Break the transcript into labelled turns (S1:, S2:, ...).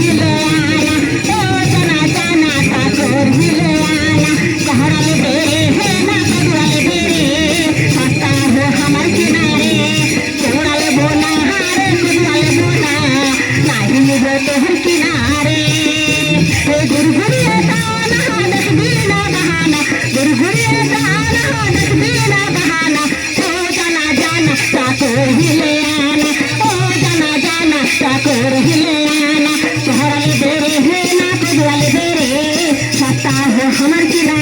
S1: हिले आना, ओ जाना जाना ठाकुर हिले आना, कहरल बेरे है ना कदुआल बेरे, आता हो हमार किनारे, कोड़ल बोना हारे कदुआल बोना, नाही हो तोहर किनारे, गुरगुरिया दाना देख बिना बहाना, गुरगुरिया दाना देख बिना बहाना, ओ जाना जाना ठाकुर हिले आना, ओ जाना जाना ठाकुर हिले आना, कहरल बेरे है ना कदुआल बेरे, आता हो हमार किनारे।